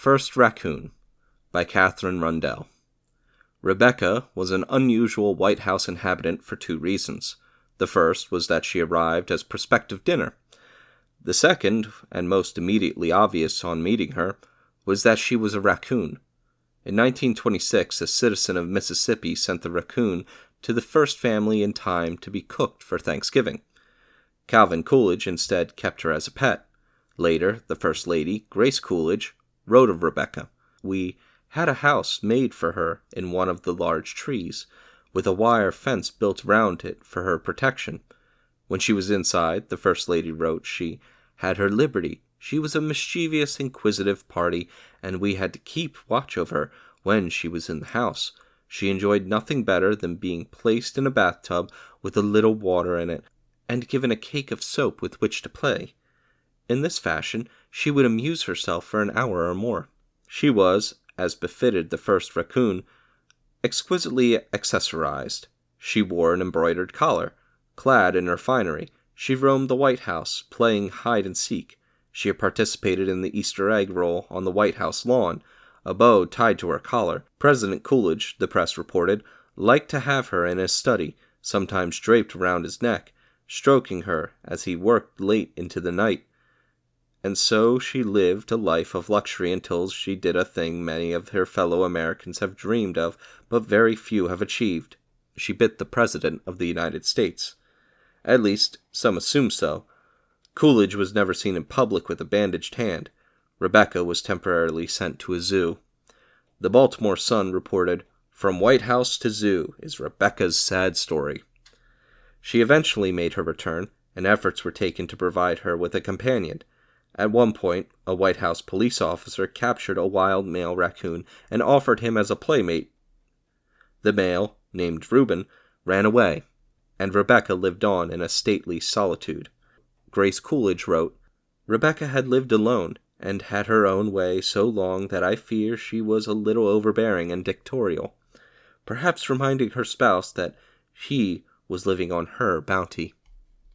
First Raccoon by Katherine Rundell. Rebecca was an unusual White House inhabitant for two reasons. The first was that she arrived as prospective dinner. The second, and most immediately obvious on meeting her, was that she was a raccoon. In 1926, a citizen of Mississippi sent the raccoon to the first family in time to be cooked for Thanksgiving. Calvin Coolidge instead kept her as a pet. Later, the First Lady, Grace Coolidge, wrote of Rebecca, "We had a house made for her in one of the large trees, with a wire fence built round it for her protection. When she was inside," the First Lady wrote, "she had her liberty. She was a mischievous, inquisitive party, and we had to keep watch of her when she was in the house. She enjoyed nothing better than being placed in a bathtub with a little water in it, and given a cake of soap with which to play. In this fashion she would amuse herself for an hour or more. She was, as befitted the first raccoon, exquisitely accessorized. She wore an embroidered collar. Clad in her finery, she roamed the White House, playing hide-and-seek. She had participated in the Easter egg roll on the White House lawn, a bow tied to her collar. President Coolidge, the press reported, liked to have her in his study, sometimes draped around his neck, stroking her as he worked late into the night. And so she lived a life of luxury until she did a thing many of her fellow Americans have dreamed of, but very few have achieved. She bit the President of the United States. At least, some assume so. Coolidge was never seen in public with a bandaged hand. Rebecca was temporarily sent to a zoo. The Baltimore Sun reported, "From White House to zoo is Rebecca's sad story." She eventually made her return, and efforts were taken to provide her with a companion. At one point, a White House police officer captured a wild male raccoon and offered him as a playmate. The male, named Reuben, ran away, and Rebecca lived on in a stately solitude. Grace Coolidge wrote, "Rebecca had lived alone, and had her own way so long that I fear she was a little overbearing and dictatorial, perhaps reminding her spouse that he was living on her bounty."